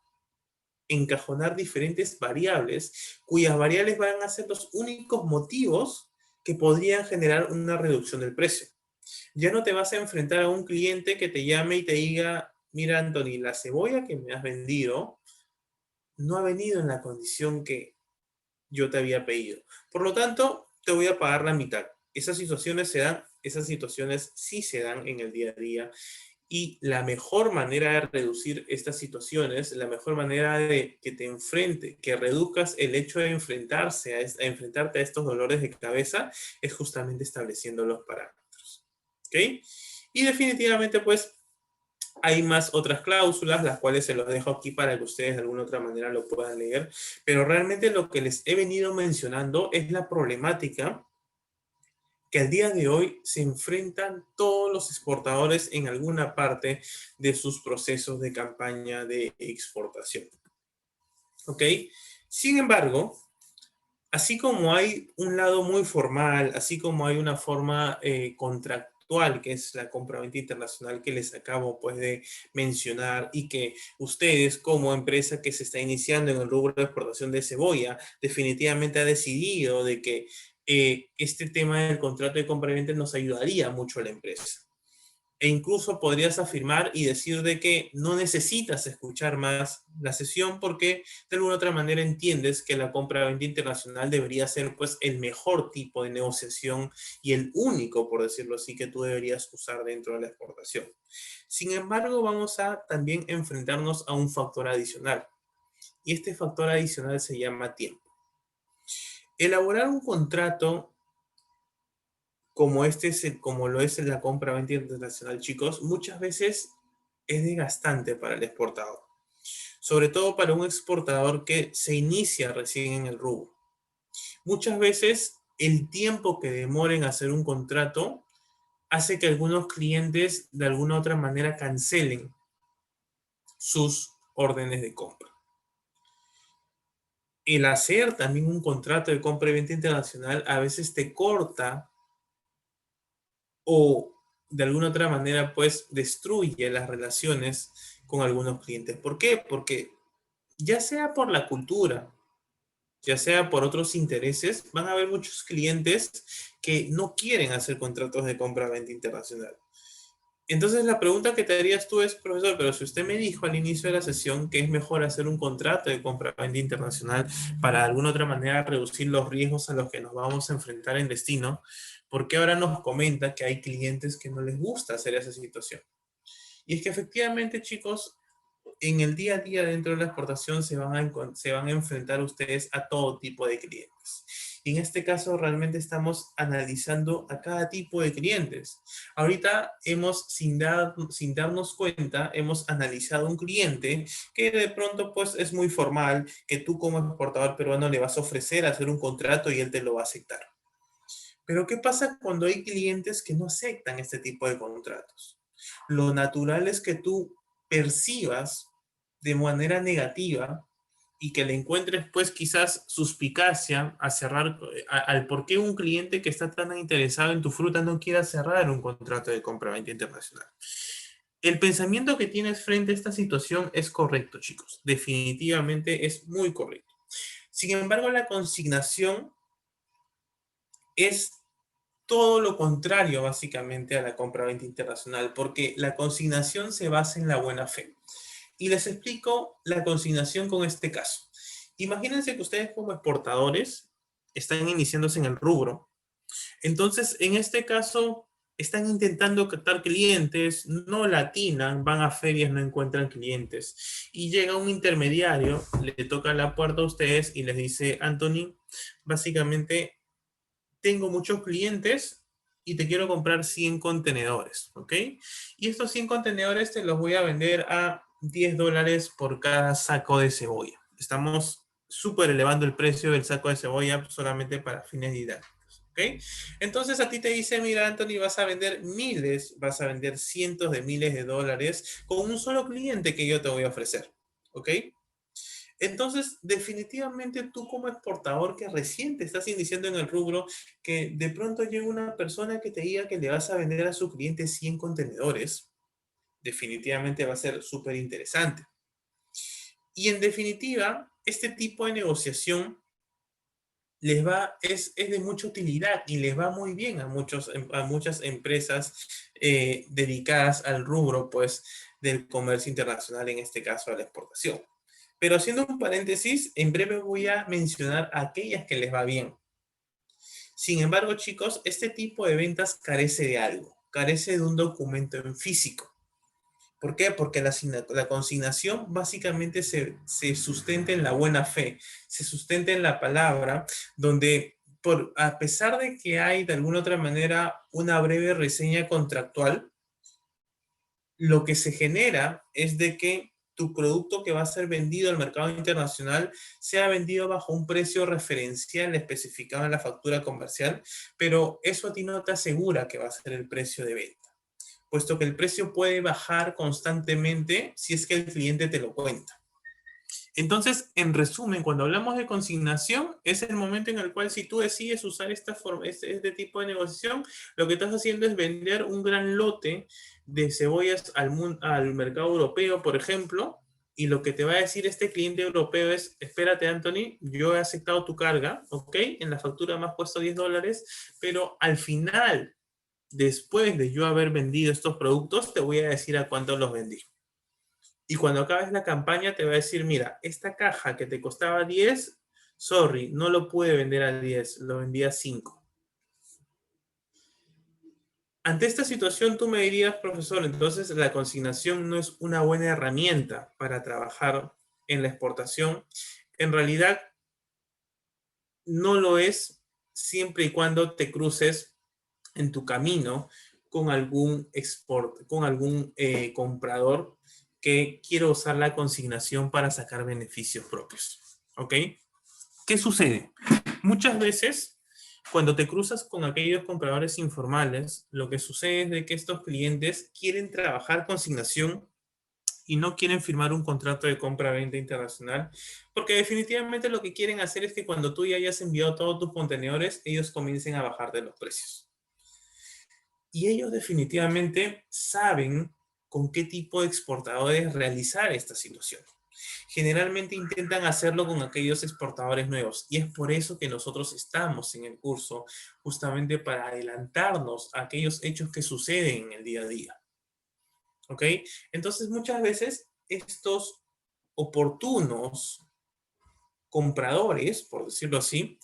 A: encajonar diferentes variables, cuyas variables van a ser los únicos motivos que podrían generar una reducción del precio. Ya no te vas a enfrentar a un cliente que te llame y te diga, mira, Anthony, la cebolla que me has vendido no ha venido en la condición que yo te había pedido. Por lo tanto, te voy a pagar la mitad. Esas situaciones se dan, esas situaciones sí se dan en el día a día. Y la mejor manera de reducir estas situaciones, la mejor manera de que te enfrente, que reduzcas el hecho de a enfrentarte a estos dolores de cabeza, es justamente estableciendo los parámetros. ¿Ok? Y definitivamente, pues, hay más otras cláusulas, las cuales se los dejo aquí para que ustedes de alguna otra manera lo puedan leer. Pero realmente lo que les he venido mencionando es la problemática que al día de hoy se enfrentan todos los exportadores en alguna parte de sus procesos de campaña de exportación. ¿Ok? Sin embargo, así como hay un lado muy formal, así como hay una forma contractual, que es la compraventa internacional que les acabo pues de mencionar, y que ustedes como empresa que se está iniciando en el rubro de exportación de cebolla, definitivamente ha decidido de que este tema del contrato de compraventa nos ayudaría mucho a la empresa. E incluso podrías afirmar y decir de que no necesitas escuchar más la sesión porque de alguna otra manera entiendes que la compra-venta internacional debería ser pues el mejor tipo de negociación y el único, por decirlo así, que tú deberías usar dentro de la exportación. Sin embargo, vamos a también enfrentarnos a un factor adicional, y este factor adicional se llama tiempo. Elaborar un contrato como como lo es la compra-venta internacional, chicos, muchas veces es desgastante para el exportador, sobre todo para un exportador que se inicia recién en el rubro. Muchas veces el tiempo que demora en hacer un contrato hace que algunos clientes de alguna u otra manera cancelen sus órdenes de compra. El hacer también un contrato de compra y venta internacional a veces te corta o de alguna otra manera pues destruye las relaciones con algunos clientes. ¿Por qué? Porque ya sea por la cultura, ya sea por otros intereses, van a haber muchos clientes que no quieren hacer contratos de compra-venta internacional. Entonces la pregunta que te harías tú es, profesor, pero si usted me dijo al inicio de la sesión que es mejor hacer un contrato de compra-venta internacional para de alguna otra manera reducir los riesgos a los que nos vamos a enfrentar en destino, ¿por qué ahora nos comenta que hay clientes que no les gusta hacer esa situación? Y es que efectivamente, chicos, en el día a día dentro de la exportación se van a enfrentar ustedes a todo tipo de clientes. Y en este caso realmente estamos analizando a cada tipo de clientes. Ahorita sin darnos cuenta, hemos analizado un cliente que de pronto pues es muy formal, que tú como exportador peruano le vas a ofrecer hacer un contrato y él te lo va a aceptar. Pero ¿qué pasa cuando hay clientes que no aceptan este tipo de contratos? Lo natural es que tú percibas de manera negativa y que le encuentres pues quizás suspicacia a cerrar al por qué un cliente que está tan interesado en tu fruta no quiera cerrar un contrato de compra-venta internacional. El pensamiento que tienes frente a esta situación es correcto, chicos. Definitivamente es muy correcto. Sin embargo, la consignación es todo lo contrario básicamente a la compra-venta internacional, porque la consignación se basa en la buena fe. Y les explico la consignación con este caso. Imagínense que ustedes como exportadores están iniciándose en el rubro. Entonces, en este caso, están intentando captar clientes, no latinan, van a ferias, no encuentran clientes. Y llega un intermediario, le toca la puerta a ustedes y les dice, Anthony, básicamente tengo muchos clientes y te quiero comprar 100 contenedores, ¿ok? Y estos 100 contenedores te los voy a vender a $10 por cada saco de cebolla. Estamos súper elevando el precio del saco de cebolla solamente para fines didácticos, ¿ok? Entonces a ti te dice, mira, Anthony, vas a vender miles, vas a vender cientos de miles de dólares con un solo cliente que yo te voy a ofrecer, ¿ok? Entonces, definitivamente tú como exportador que recién te estás iniciando en el rubro, que de pronto llega una persona que te diga que le vas a vender a su cliente 100 contenedores, definitivamente va a ser súper interesante. Y en definitiva, este tipo de negociación es de mucha utilidad y les va muy bien a muchas empresas dedicadas al rubro, pues, del comercio internacional, en este caso a la exportación. Pero haciendo un paréntesis, en breve voy a mencionar aquellas que les va bien. Sin embargo, chicos, este tipo de ventas carece de algo, carece de un documento en físico. ¿Por qué? Porque la consignación básicamente se sustenta en la buena fe, se sustenta en la palabra, donde a pesar de que hay de alguna otra manera una breve reseña contractual, lo que se genera es de que tu producto que va a ser vendido al mercado internacional sea vendido bajo un precio referencial especificado en la factura comercial, pero eso a ti no te asegura que va a ser el precio de venta, puesto que el precio puede bajar constantemente si es que el cliente te lo cuenta. Entonces, en resumen, cuando hablamos de consignación, es el momento en el cual si tú decides usar este tipo de negociación, lo que estás haciendo es vender un gran lote de cebollas al mercado europeo, por ejemplo, y lo que te va a decir este cliente europeo es, espérate, Anthony, yo he aceptado tu carga, ¿ok? En la factura me has puesto $10, pero al final, después de yo haber vendido estos productos, te voy a decir a cuánto los vendí. Y cuando acabes la campaña te va a decir, mira, esta caja que te costaba 10, sorry, no lo pude vender a 10, lo vendí a 5. Ante esta situación tú me dirías, profesor, entonces la consignación no es una buena herramienta para trabajar en la exportación. En realidad no lo es siempre y cuando te cruces en tu camino con algún comprador que quiera usar la consignación para sacar beneficios propios. ¿Ok? ¿Qué sucede? Muchas veces, cuando te cruzas con aquellos compradores informales, lo que sucede es de que estos clientes quieren trabajar consignación y no quieren firmar un contrato de compra-venta internacional, porque definitivamente lo que quieren hacer es que cuando tú ya hayas enviado todos tus contenedores, ellos comiencen a bajar de los precios. Y ellos definitivamente saben con qué tipo de exportadores realizar esta situación. Generalmente intentan hacerlo con aquellos exportadores nuevos y es por eso que nosotros estamos en el curso, justamente para adelantarnos a aquellos hechos que suceden en el día a día. ¿Ok? Entonces muchas veces estos oportunos compradores, por decirlo así,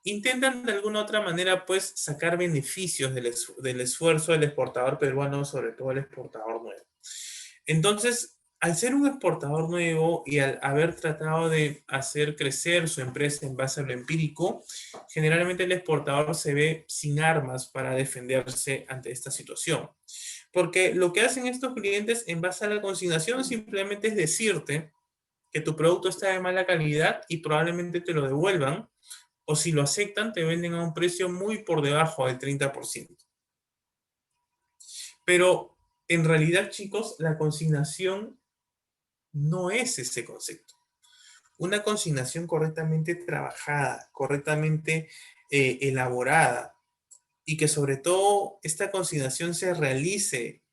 A: intentan de alguna u otra manera pues sacar beneficios del esfuerzo del exportador peruano, sobre todo el exportador nuevo. Entonces, al ser un exportador nuevo y al haber tratado de hacer crecer su empresa en base a lo empírico, generalmente el exportador se ve sin armas para defenderse ante esta situación. Porque lo que hacen estos clientes en base a la consignación simplemente es decirte que tu producto está de mala calidad y probablemente te lo devuelvan, o si lo aceptan, te venden a un precio muy por debajo del 30%. Pero en realidad, chicos, la consignación no es ese concepto. Una consignación correctamente trabajada, correctamente elaborada, y que sobre todo esta consignación se realice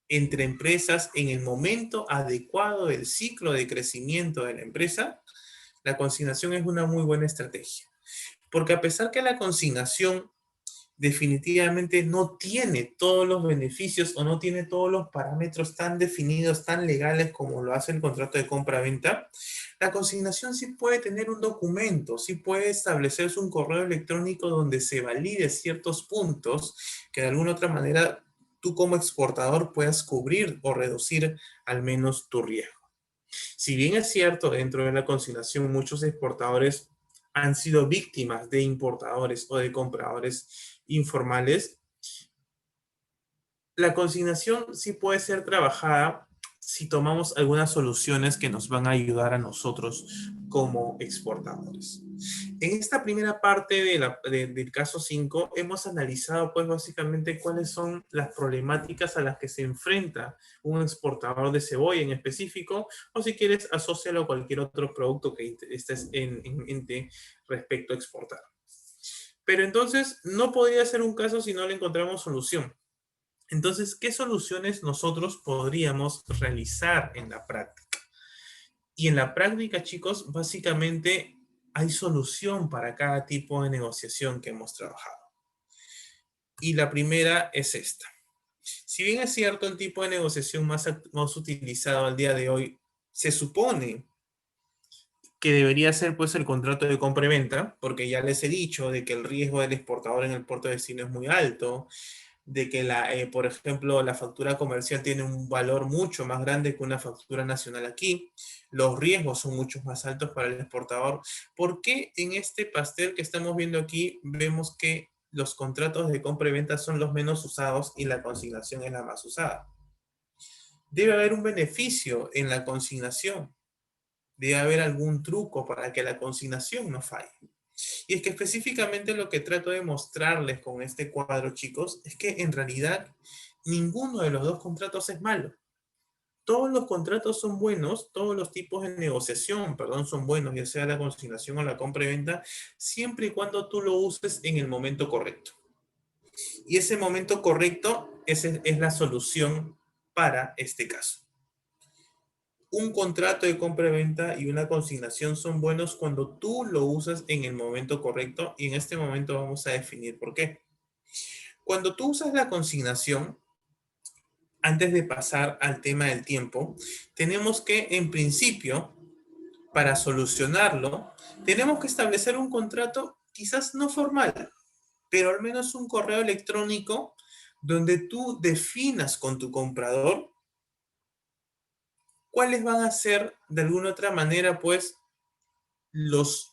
A: entre empresas en el momento adecuado del ciclo de crecimiento de la empresa, la consignación es una muy buena estrategia. Porque a pesar que la consignación definitivamente no tiene todos los beneficios o no tiene todos los parámetros tan definidos, tan legales como lo hace el contrato de compra-venta, la consignación sí puede tener un documento, sí puede establecerse un correo electrónico donde se valide ciertos puntos que de alguna otra manera tú como exportador puedas cubrir o reducir al menos tu riesgo. Si bien es cierto, dentro de la consignación muchos exportadores han sido víctimas de importadores o de compradores informales, la consignación sí puede ser trabajada si tomamos algunas soluciones que nos van a ayudar a nosotros como exportadores. En esta primera parte del caso 5 hemos analizado pues básicamente cuáles son las problemáticas a las que se enfrenta un exportador de cebolla en específico, o si quieres asócialo a cualquier otro producto que estés en mente respecto a exportar. Pero entonces no podría ser un caso si no le encontramos solución. Entonces, ¿qué soluciones nosotros podríamos realizar en la práctica? Y en la práctica, chicos, básicamente hay solución para cada tipo de negociación que hemos trabajado. Y la primera es esta. Si bien es cierto, el tipo de negociación más utilizado al día de hoy se supone que debería ser pues el contrato de compra y venta, porque ya les he dicho de que el riesgo del exportador en el puerto de destino es muy alto, de que por ejemplo, la factura comercial tiene un valor mucho más grande que una factura nacional aquí. Los riesgos son mucho más altos para el exportador. ¿Por qué en este pastel que estamos viendo aquí vemos que los contratos de compra y venta son los menos usados y la consignación es la más usada? Debe haber un beneficio en la consignación. Debe haber algún truco para que la consignación no falle. Y es que específicamente lo que trato de mostrarles con este cuadro, chicos, es que en realidad ninguno de los dos contratos es malo. Todos los contratos son buenos, todos los tipos de negociación, perdón, son buenos, ya sea la consignación o la compra y venta, siempre y cuando tú lo uses en el momento correcto. Y ese momento correcto es la solución para este caso. Un contrato de compra-venta y una consignación son buenos cuando tú lo usas en el momento correcto, y en este momento vamos a definir por qué. Cuando tú usas la consignación, antes de pasar al tema del tiempo, tenemos que, en principio, para solucionarlo, tenemos que establecer un contrato quizás no formal, pero al menos un correo electrónico donde tú definas con tu comprador cuáles van a ser de alguna otra manera, pues,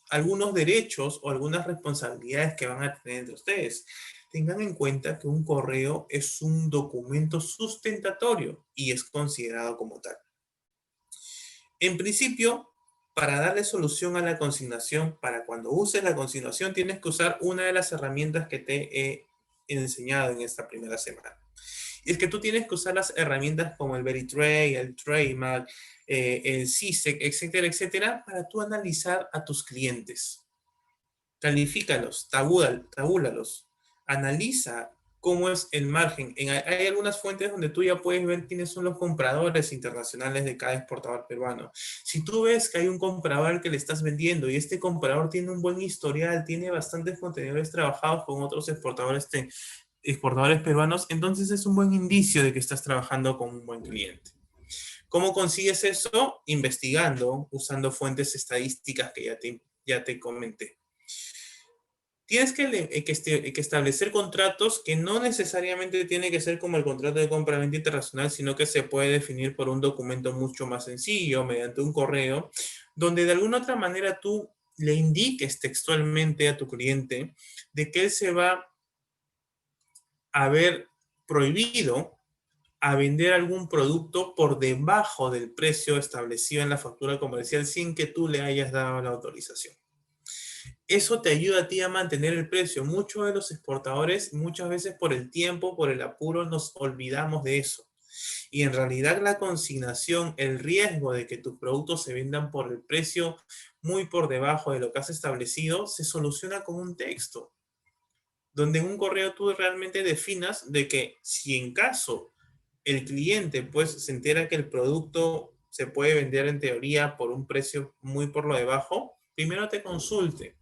A: algunos derechos o algunas responsabilidades que van a tener entre ustedes. Tengan en cuenta que un correo es un documento sustentatorio y es considerado como tal. En principio, para darle solución a la consignación, para cuando uses la consignación, tienes que usar una de las herramientas que te he enseñado en esta primera semana. Y es que tú tienes que usar las herramientas como el VeriTrade, el Trademap, el CISEC, etcétera, etcétera, para tú analizar a tus clientes. Califícalos, tabúlalos, analiza cómo es el margen. Hay algunas fuentes donde tú ya puedes ver quiénes son los compradores internacionales de cada exportador peruano. Si tú ves que hay un comprador al que le estás vendiendo y este comprador tiene un buen historial, tiene bastantes contenedores trabajados con otros exportadores peruanos, entonces es un buen indicio de que estás trabajando con un buen cliente. ¿Cómo consigues eso? Investigando, usando fuentes estadísticas que ya te comenté. Tienes que establecer contratos que no necesariamente tiene que ser como el contrato de compra-venta internacional, sino que se puede definir por un documento mucho más sencillo, mediante un correo, donde de alguna otra manera tú le indiques textualmente a tu cliente de que él se va a ver prohibido a vender algún producto por debajo del precio establecido en la factura comercial sin que tú le hayas dado la autorización. Eso te ayuda a ti a mantener el precio. Muchos de los exportadores, muchas veces por el tiempo, por el apuro, nos olvidamos de eso. Y en realidad la consignación, el riesgo de que tus productos se vendan por el precio muy por debajo de lo que has establecido, se soluciona con un texto, donde en un correo tú realmente definas de que si en caso el cliente pues se entera que el producto se puede vender en teoría por un precio muy por lo debajo, primero te consulte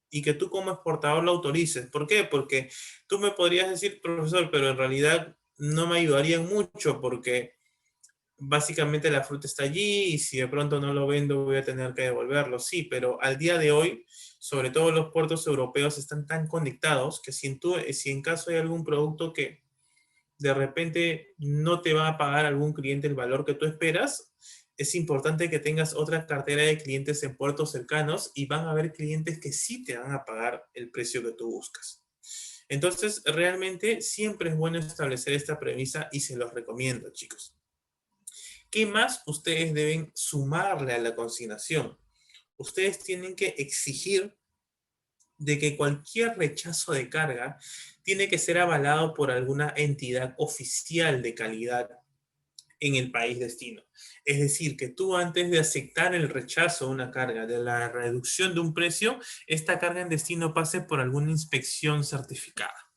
A: y que tú como exportador lo autorices. ¿Por qué? Porque tú me podrías decir, profesor, pero en realidad no me ayudarían mucho porque básicamente la fruta está allí y si de pronto no lo vendo voy a tener que devolverlo. Sí, pero al día de hoy, sobre todo los puertos europeos están tan conectados que si en caso hay algún producto que de repente no te va a pagar algún cliente el valor que tú esperas, es importante que tengas otra cartera de clientes en puertos cercanos y van a haber clientes que sí te van a pagar el precio que tú buscas. Entonces, realmente siempre es bueno establecer esta premisa y se los recomiendo, chicos. ¿Qué más ustedes deben sumarle a la consignación? Ustedes tienen que exigir de que cualquier rechazo de carga tiene que ser avalado por alguna entidad oficial de calidad en el país destino. Es decir, que tú antes de aceptar el rechazo de una carga, de la reducción de un precio, esta carga en destino pase por alguna inspección certificada.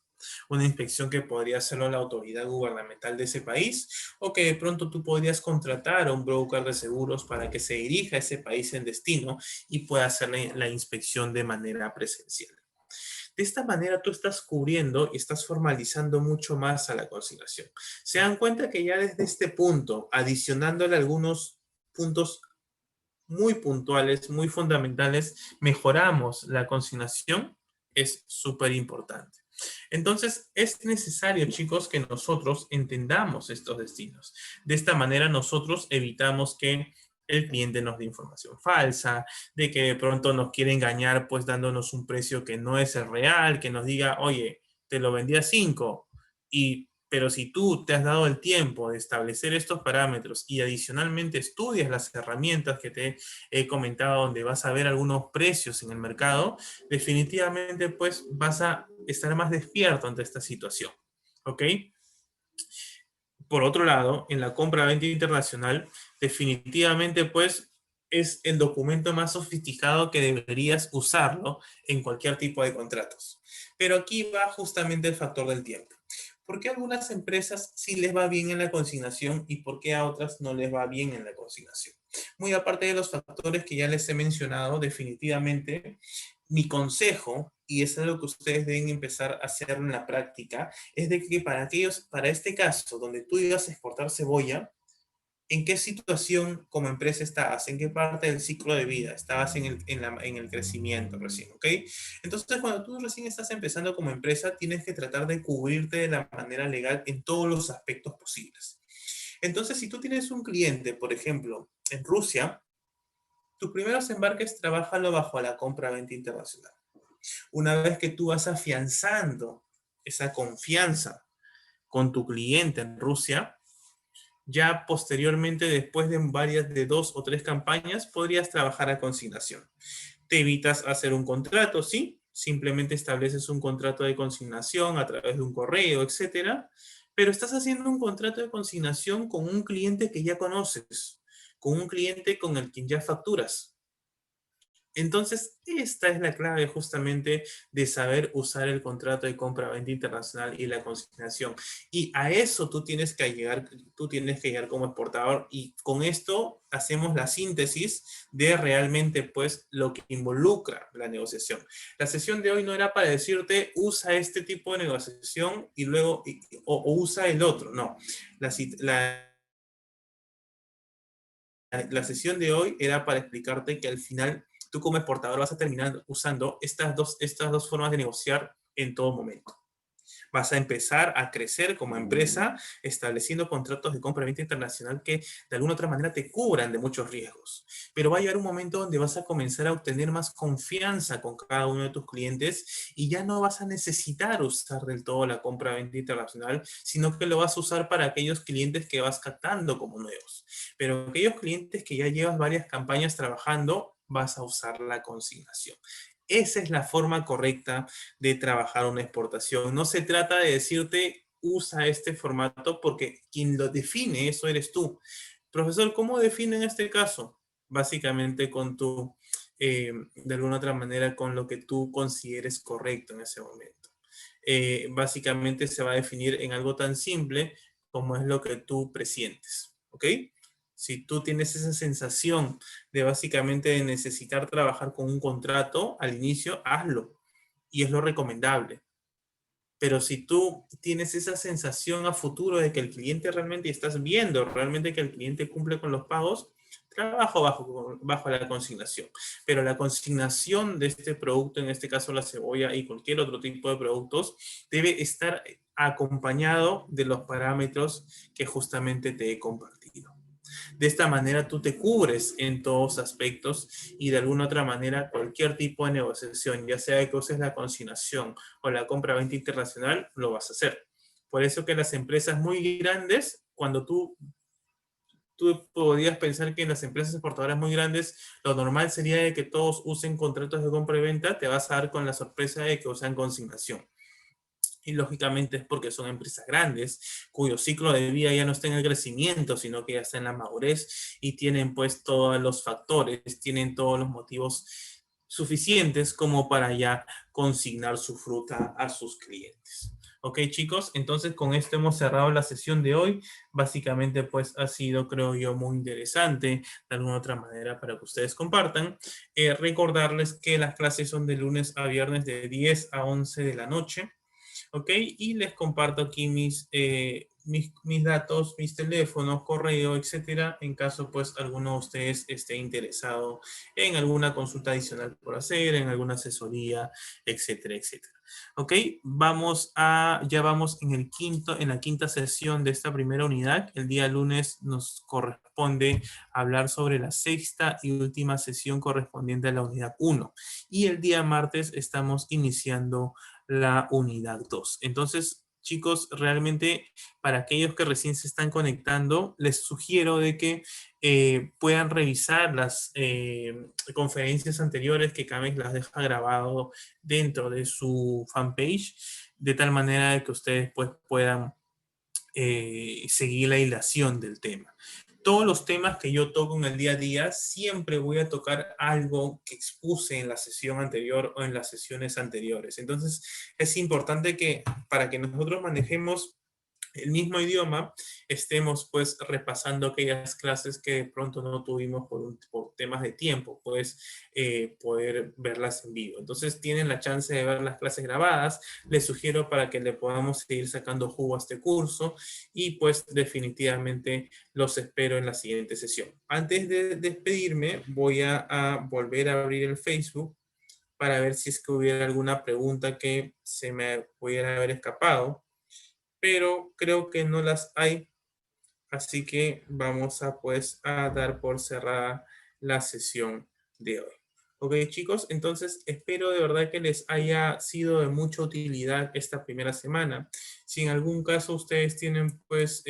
A: una inspección que podría hacerlo la autoridad gubernamental de ese país, o que de pronto tú podrías contratar a un broker de seguros para que se dirija a ese país en destino y pueda hacer la inspección de manera presencial. De esta manera tú estás cubriendo y estás formalizando mucho más a la consignación. Se dan cuenta que ya desde este punto, adicionándole algunos puntos muy puntuales, muy fundamentales, mejoramos la consignación, es súper importante. Entonces, es necesario, chicos, que nosotros entendamos estos destinos. De esta manera, nosotros evitamos que el cliente nos dé información falsa, de que de pronto nos quiere engañar, pues dándonos un precio que no es el real, que nos diga, oye, te lo vendí a 5, pero si tú te has dado el tiempo de establecer estos parámetros y adicionalmente estudias las herramientas que te he comentado donde vas a ver algunos precios en el mercado, definitivamente pues vas a estar más despierto ante esta situación. ¿Ok? Por otro lado, en la compra-venta internacional, definitivamente pues es el documento más sofisticado que deberías usarlo en cualquier tipo de contratos. Pero aquí va justamente el factor del tiempo. ¿Por qué a algunas empresas sí les va bien en la consignación y por qué a otras no les va bien en la consignación? Muy aparte de los factores que ya les he mencionado, definitivamente mi consejo, y es algo que ustedes deben empezar a hacer en la práctica, es de que para este caso, donde tú ibas a exportar cebolla, ¿en qué situación como empresa estabas? ¿En qué parte del ciclo de vida? Estabas en el crecimiento recién, ¿ok? Entonces, cuando tú recién estás empezando como empresa, tienes que tratar de cubrirte de la manera legal en todos los aspectos posibles. Entonces, si tú tienes un cliente, por ejemplo, en Rusia, tus primeros embarques trabájalo bajo la compra-venta internacional. Una vez que tú vas afianzando esa confianza con tu cliente en Rusia, ya posteriormente, después de 2 o 3 campañas, podrías trabajar a consignación. Te evitas hacer un contrato, ¿sí? Simplemente estableces un contrato de consignación a través de un correo, etcétera. Pero estás haciendo un contrato de consignación con un cliente que ya conoces, con un cliente con el quien ya facturas. Entonces, esta es la clave justamente de saber usar el contrato de compra-venta internacional y la consignación. Y a eso tú tienes que llegar como exportador y con esto hacemos la síntesis de realmente pues lo que involucra la negociación. La sesión de hoy no era para decirte usa este tipo de negociación y luego o usa el otro, no. La sesión de hoy era para explicarte que al final tú como exportador vas a terminar usando estas dos formas de negociar en todo momento. Vas a empezar a crecer como empresa estableciendo contratos de compra-venta internacional que de alguna otra manera te cubran de muchos riesgos. Pero va a llegar un momento donde vas a comenzar a obtener más confianza con cada uno de tus clientes y ya no vas a necesitar usar del todo la compra-venta internacional, sino que lo vas a usar para aquellos clientes que vas captando como nuevos. Pero aquellos clientes que ya llevas varias campañas trabajando, vas a usar la consignación. Esa es la forma correcta de trabajar una exportación. No se trata de decirte usa este formato porque quien lo define, eso eres tú. Profesor, ¿cómo define en este caso? Básicamente de alguna otra manera, con lo que tú consideres correcto en ese momento. Básicamente se va a definir en algo tan simple como es lo que tú presientes, ¿ok? Si tú tienes esa sensación de básicamente de necesitar trabajar con un contrato al inicio, hazlo. Y es lo recomendable. Pero si tú tienes esa sensación a futuro de que el cliente realmente estás viendo, realmente que el cliente cumple con los pagos, trabajo bajo la consignación. Pero la consignación de este producto, en este caso la cebolla y cualquier otro tipo de productos, debe estar acompañado de los parámetros que justamente te he compartido. De esta manera tú te cubres en todos aspectos y de alguna otra manera cualquier tipo de negociación, ya sea que uses la consignación o la compra-venta internacional, lo vas a hacer. Por eso que las empresas muy grandes, cuando tú podrías pensar que en las empresas exportadoras muy grandes, lo normal sería de que todos usen contratos de compra y venta, te vas a dar con la sorpresa de que usan consignación. Y lógicamente es porque son empresas grandes, cuyo ciclo de vida ya no está en el crecimiento, sino que ya está en la madurez y tienen pues todos los factores, tienen todos los motivos suficientes como para ya consignar su fruta a sus clientes. Ok, chicos, entonces con esto hemos cerrado la sesión de hoy. Básicamente, pues ha sido, creo yo, muy interesante de alguna otra manera para que ustedes compartan. Recordarles que las clases son de lunes a viernes de 10 a 11 de la noche. ¿Ok? Y les comparto aquí mis datos, mis teléfonos, correo, etcétera, en caso pues alguno de ustedes esté interesado en alguna consulta adicional por hacer, en alguna asesoría, etcétera, etcétera. ¿Ok? Ya vamos en la quinta sesión de esta primera unidad. El día lunes nos corresponde hablar sobre la sexta y última sesión correspondiente a la unidad 1. Y el día martes estamos iniciando la unidad 2. Entonces, chicos, realmente para aquellos que recién se están conectando, les sugiero de que puedan revisar las conferencias anteriores que Camex las deja grabado dentro de su fanpage, de tal manera de que ustedes pues, puedan seguir la hilación del tema. Todos los temas que yo toco en el día a día, siempre voy a tocar algo que expuse en la sesión anterior o en las sesiones anteriores. Entonces, es importante que para que nosotros manejemos el mismo idioma, estemos pues repasando aquellas clases que de pronto no tuvimos por temas de tiempo, pues poder verlas en vivo. Entonces tienen la chance de ver las clases grabadas, les sugiero para que le podamos seguir sacando jugo a este curso y pues definitivamente los espero en la siguiente sesión. Antes de despedirme, voy a volver a abrir el Facebook para ver si es que hubiera alguna pregunta que se me pudiera haber escapado, pero creo que no las hay, así que vamos a pues a dar por cerrada la sesión de hoy. Ok, chicos, entonces espero de verdad que les haya sido de mucha utilidad esta primera semana. Si en algún caso ustedes tienen pues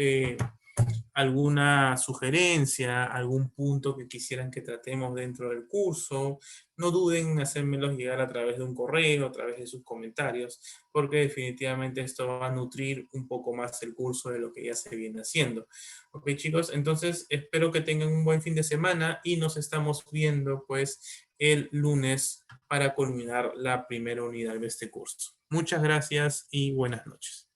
A: alguna sugerencia, algún punto que quisieran que tratemos dentro del curso, no duden en hacérmelos llegar a través de un correo, a través de sus comentarios, porque definitivamente esto va a nutrir un poco más el curso de lo que ya se viene haciendo. Ok, chicos, entonces espero que tengan un buen fin de semana y nos estamos viendo pues el lunes para culminar la primera unidad de este curso. Muchas gracias y buenas noches.